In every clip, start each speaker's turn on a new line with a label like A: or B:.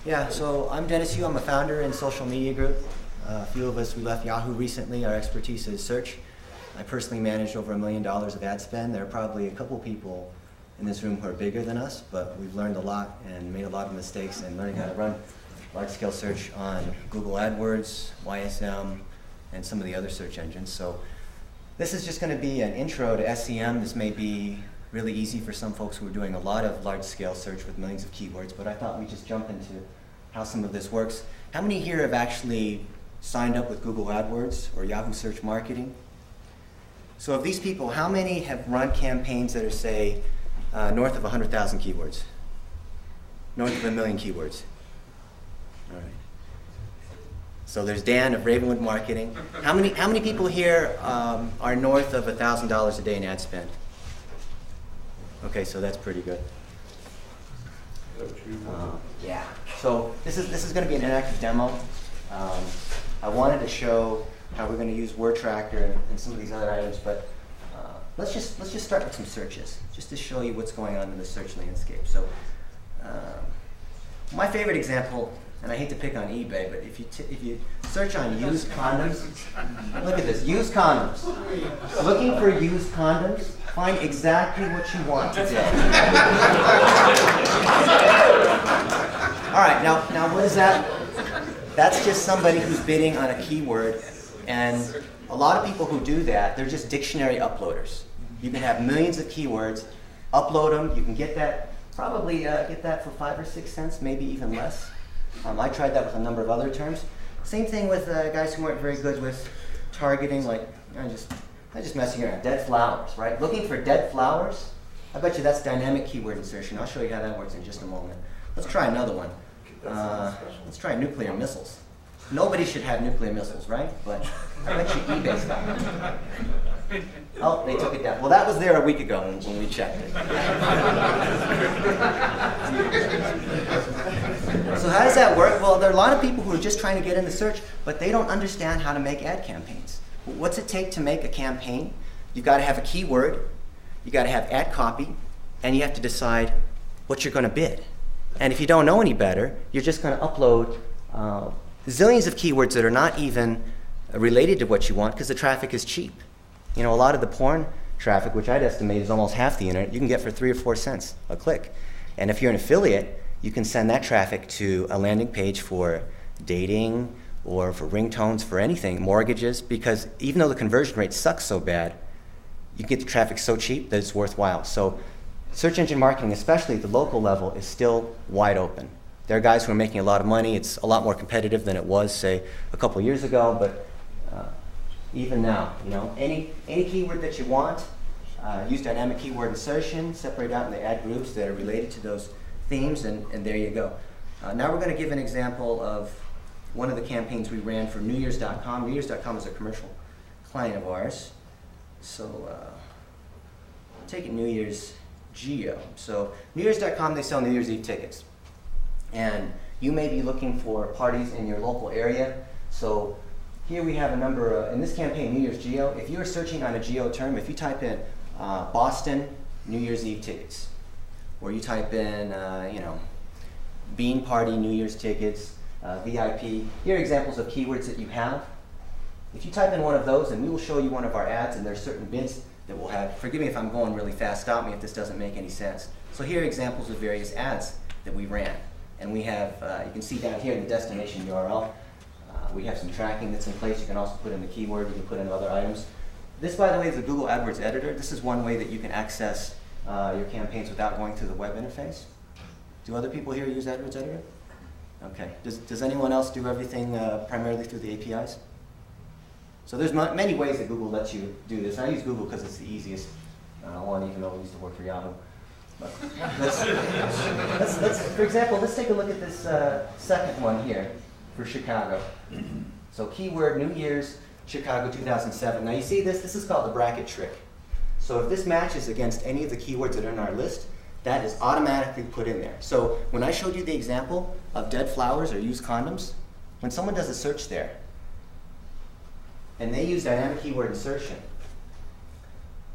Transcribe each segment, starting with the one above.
A: Yeah, so I'm Dennis Yu. I'm a founder in Social Media Group. A few of us, we left Yahoo recently. Our expertise is search. I personally managed over $1 million of ad spend. There are probably a couple people in this room who are bigger than us, but we've learned a lot and made a lot of mistakes in learning how to run large-scale search on Google AdWords, YSM, and some of the other search engines. So this is just going to be an intro to SEM. This may be really easy for some folks who are doing a lot of large-scale search with millions of keywords, but I thought we'd just jump into how some of this works. How many here have actually signed up with Google AdWords or Yahoo Search Marketing? So of these people, how many have run campaigns that are, say, north of 100,000 keywords? North of 1 million keywords? All right. So there's Dan of Ravenwood Marketing. How many people here are north of $1,000 a day in ad spend? Okay, so that's pretty good. Yeah. So this is going to be an interactive demo. I wanted to show how we're going to use Word Tracker and some of these other items, but let's just start with some searches, just to show you what's going on in the search landscape. So my favorite example, and I hate to pick on eBay, but if you search on used condoms, look at this, used condoms. Looking for used condoms, find exactly what you want today. All right, now what is that? That's just somebody who's bidding on a keyword, and a lot of people who do that, they're just dictionary uploaders. You can have millions of keywords, upload them, you can get that, probably get that for 5 or 6 cents, maybe even less. I tried that with a number of other terms. Same thing with guys who weren't very good with targeting, like, I'm just messing around, dead flowers, right? Looking for dead flowers, I bet you that's dynamic keyword insertion. I'll show you how that works in just a moment. Let's try another one. Let's try nuclear missiles. Nobody should have nuclear missiles, right? But I bet you eBay's got them. Oh, they took it down. Well, that was there a week ago when we checked it. So how does that work? Well, there are a lot of people who are just trying to get into search, but they don't understand how to make ad campaigns. What's it take to make a campaign? You've got to have a keyword, you've got to have ad copy, and you have to decide what you're going to bid. And if you don't know any better, you're just going to upload zillions of keywords that are not even related to what you want because the traffic is cheap. You know, a lot of the porn traffic, which I'd estimate is almost half the internet, you can get for 3 or 4 cents a click. And if you're an affiliate, you can send that traffic to a landing page for dating or for ringtones, for anything, mortgages, because even though the conversion rate sucks so bad, you can get the traffic so cheap that it's worthwhile. So search engine marketing, especially at the local level, is still wide open. There are guys who are making a lot of money. It's a lot more competitive than it was, say, a couple years ago, but even now, you know, any keyword that you want, use dynamic keyword insertion, separate out in the ad groups that are related to those themes, and there you go. Now we're going to give an example of one of the campaigns we ran for NewYears.com. NewYears.com is a commercial client of ours. So take it New Year's Geo. So NewYears.com, they sell New Year's Eve tickets. And you may be looking for parties in your local area. So here we have a number, in this campaign, New Year's Geo. If you're searching on a geo term, if you type in Boston New Year's Eve tickets, or you type in, Bean Party New Year's tickets, VIP, here are examples of keywords that you have. If you type in one of those, and we will show you one of our ads, and there's certain bids that we'll have. Forgive me if I'm going really fast. Stop me if this doesn't make any sense. So here are examples of various ads that we ran. And we have, you can see down here in the destination URL, we have some tracking that's in place. You can also put in the keyword. You can put in other items. This, by the way, is the Google AdWords editor. This is one way that you can access your campaigns without going through the web interface. Do other people here use AdWords editor? Okay. Does anyone else do everything primarily through the APIs? So there's many ways that Google lets you do this. I use Google because it's the easiest one, even though I used to work for Yahoo. But let's, for example, let's take a look at this second one here for Chicago. So keyword New Year's Chicago 2007. Now you see this is called the bracket trick. So if this matches against any of the keywords that are in our list, that is automatically put in there. So when I showed you the example of dead flowers or used condoms, when someone does a search there, and they use dynamic keyword insertion,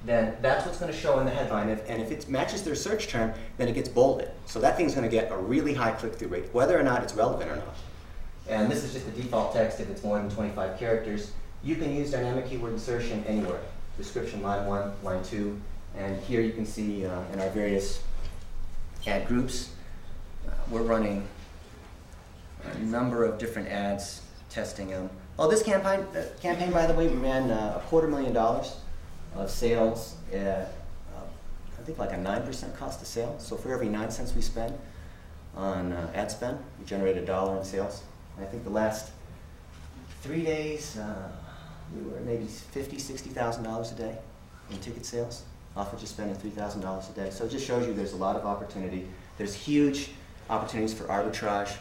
A: then that's what's going to show in the headline. And if it matches their search term, then it gets bolded. So that thing's going to get a really high click-through rate, whether or not it's relevant or not. And this is just the default text if it's more than 25 characters. You can use dynamic keyword insertion anywhere. Description, line 1, line 2. And here you can see in our various ad groups, we're running a number of different ads, testing them. Oh, this campaign, by the way, we ran $250,000 of sales at, I think like a 9% cost of sale. So for every 9 cents we spend on ad spend, we generate $1 in sales. And I think the last 3 days, we were maybe $50,000, $60,000 a day in ticket sales off of just spending $3,000 a day. So it just shows you there's a lot of opportunity. There's huge opportunities for arbitrage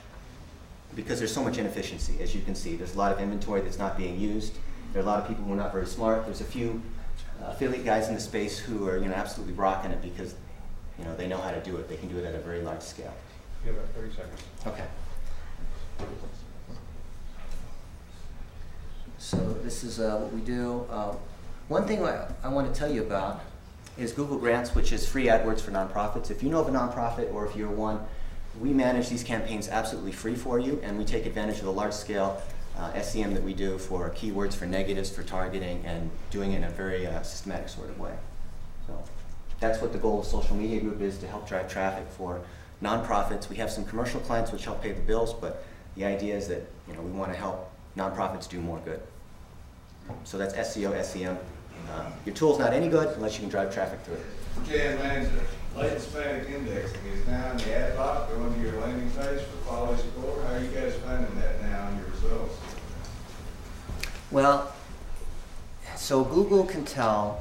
A: because there's so much inefficiency, as you can see. There's a lot of inventory that's not being used. There are a lot of people who are not very smart. There's a few affiliate guys in the space who are absolutely rocking it because they know how to do it. They can do it at a very large scale.
B: You have about 30 seconds.
A: Okay. So this is what we do. One thing I want to tell you about is Google Grants, which is free AdWords for nonprofits. If you know of a nonprofit or if you're one, we manage these campaigns absolutely free for you, and we take advantage of the large-scale SEM that we do for keywords, for negatives, for targeting, and doing it in a very systematic sort of way. So that's what the goal of Social Media Group is, to help drive traffic for nonprofits. We have some commercial clients which help pay the bills, but the idea is that we want to help nonprofits do more good. So that's SEO, SEM. Your tool's not any good unless you can drive traffic through it.
C: Jan Manager, latent Hispanic indexing is now in the ad box going to your landing page for quality score. How are you guys finding that now in your results?
A: Well, so Google can tell.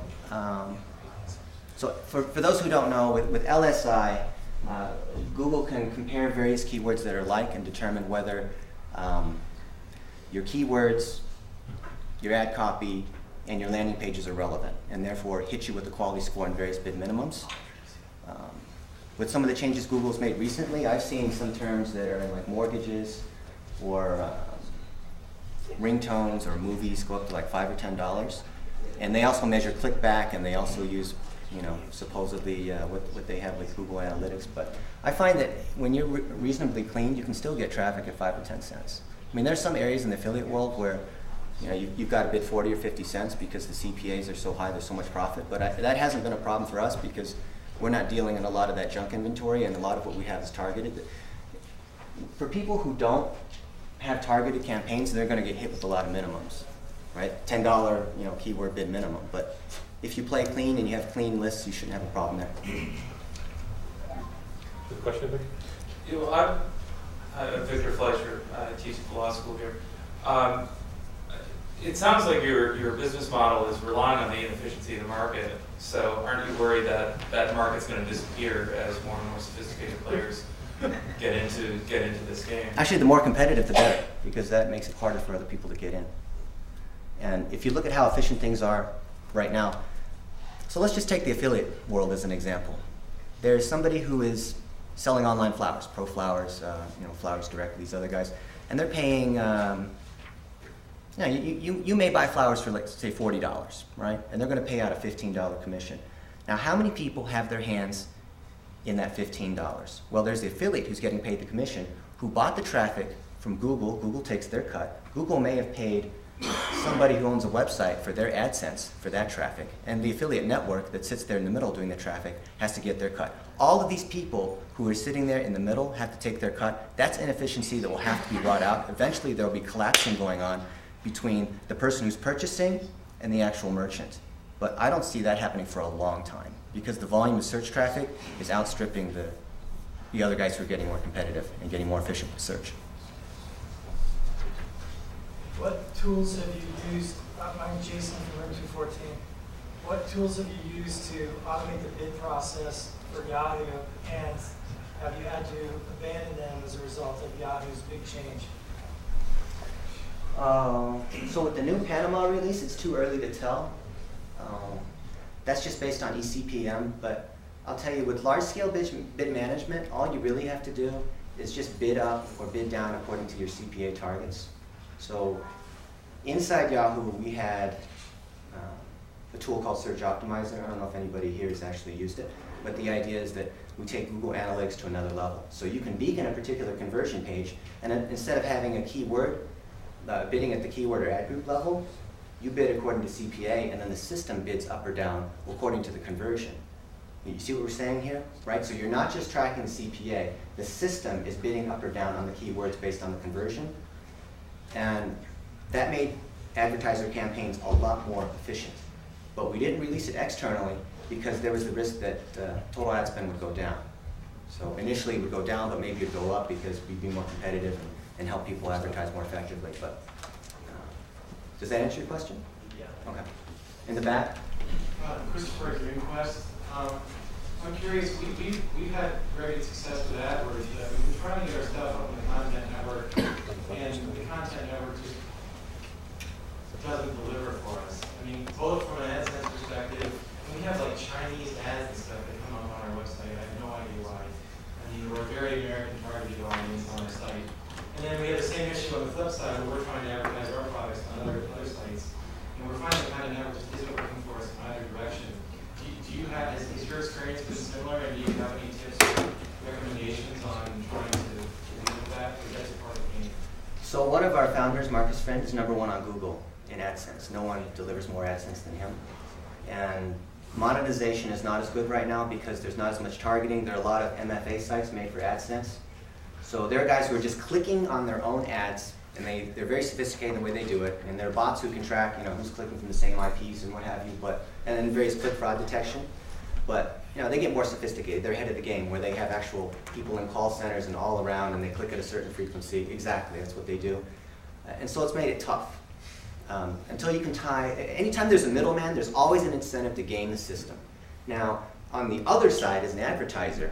A: So for those who don't know, with LSI, Google can compare various keywords that are alike and determine whether your keywords, your ad copy, and your landing pages are relevant, and therefore hit you with the quality score and various bid minimums. With some of the changes Google's made recently, I've seen some terms that are in like mortgages or ringtones or movies go up to like $5 or $10. And they also measure clickback, and they also use, supposedly what they have with Google Analytics. But I find that when you're reasonably clean, you can still get traffic at 5 or 10 cents. I mean, there's some areas in the affiliate world where you've got to bid 40 or 50 cents because the CPAs are so high, there's so much profit. But that hasn't been a problem for us because we're not dealing in a lot of that junk inventory, and a lot of what we have is targeted. For people who don't have targeted campaigns, they're going to get hit with a lot of minimums, right? $10 keyword bid minimum. But if you play clean and you have clean lists, you shouldn't have a problem there.
B: Good question, Vic?
D: I'm Victor Fleischer. I teach at the law school here. It sounds like your business model is relying on the inefficiency of the market. So aren't you worried that that market's going to disappear as more and more sophisticated players get into this game?
A: Actually, the more competitive, the better, because that makes it harder for other people to get in. And if you look at how efficient things are right now, so let's just take the affiliate world as an example. There's somebody who is selling online flowers, Pro Flowers, Flowers Direct, these other guys, and they're paying. You may buy flowers for, let's say, $40, right? And they're going to pay out a $15 commission. Now, how many people have their hands in that $15? Well, there's the affiliate who's getting paid the commission, who bought the traffic from Google. Google takes their cut. Google may have paid somebody who owns a website for their AdSense for that traffic. And the affiliate network that sits there in the middle doing the traffic has to get their cut. All of these people who are sitting there in the middle have to take their cut. That's inefficiency that will have to be brought out. Eventually, there will be collapsing going on between the person who's purchasing and the actual merchant. But I don't see that happening for a long time because the volume of search traffic is outstripping the other guys who are getting more competitive and getting more efficient with search.
E: What tools have you used? I'm Jason from Room 214. What tools have you used to automate the bid process for Yahoo, and have you had to abandon them as a result of Yahoo's big change?
A: So with the new Panama release, it's too early to tell. That's just based on eCPM, but I'll tell you, with large-scale bid management, all you really have to do is just bid up or bid down according to your CPA targets. So inside Yahoo, we had a tool called Search Optimizer. I don't know if anybody here has actually used it, but the idea is that we take Google Analytics to another level. So you can beacon a particular conversion page, and then instead of having a keyword, bidding at the keyword or ad group level, you bid according to CPA, and then the system bids up or down according to the conversion. You see what we're saying here, right? So you're not just tracking the CPA, the system is bidding up or down on the keywords based on the conversion, and that made advertiser campaigns a lot more efficient. But we didn't release it externally because there was the risk that total ad spend would go down. So initially it would go down, but maybe it would go up because we'd be more competitive and help people advertise more effectively. But does that answer your question?
F: Yeah.
A: Okay. In the back?
F: Christopher at DreamQuest. I'm curious, we've had very good success with AdWords. We've been trying to get our stuff up on the content network, and the content network just doesn't deliver for us. I mean, both from an AdSense perspective, and we have like Chinese ads and stuff that come up on our website. I have no idea why. I mean, we're a very American targeted audience on our site. And then we have the same issue on the flip side where we're trying to advertise our products on other sites. And we're finding the kind of network just isn't working for us in either direction. Do you have, has your experience been similar, and do you have any tips or recommendations on trying to deal with that? Because that's a part of the game.
A: So one of our founders, Marcus Friend, is #1 on Google in AdSense. No one delivers more AdSense than him. And monetization is not as good right now because there's not as much targeting. There are a lot of MFA sites made for AdSense. So there are guys who are just clicking on their own ads, and they're very sophisticated in the way they do it. And there are bots who can track, who's clicking from the same IPs and what have you. And then various click fraud detection. But they get more sophisticated. They're ahead of the game, where they have actual people in call centers and all around, and they click at a certain frequency. Exactly, that's what they do. And so it's made it tough. Until you can tie, anytime there's a middleman, there's always an incentive to game the system. Now, on the other side, as an advertiser,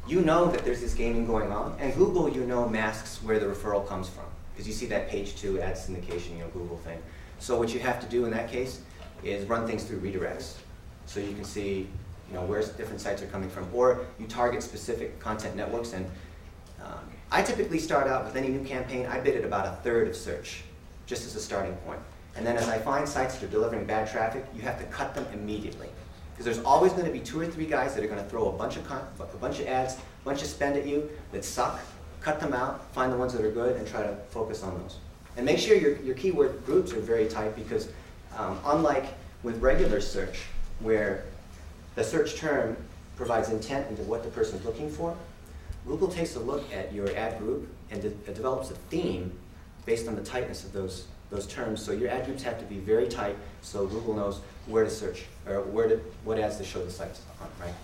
A: you know that there's this gaming going on, and Google, masks where the referral comes from, because you see that page 2 ad syndication, Google thing. So what you have to do in that case is run things through redirects, so you can see, where different sites are coming from, or you target specific content networks. And I typically start out with any new campaign, I bid at about 1/3 of search, just as a starting point. And then as I find sites that are delivering bad traffic, you have to cut them immediately. Because there's always going to be 2 or 3 guys that are going to throw a bunch of ads, a bunch of spend at you that suck. Cut them out, find the ones that are good, and try to focus on those. And make sure your keyword groups are very tight, because unlike with regular search, where the search term provides intent into what the person's looking for, Google takes a look at your ad group and develops a theme based on the tightness of those terms. So your ad groups have to be very tight, so Google knows where to search, or what ads to show the sites on, right?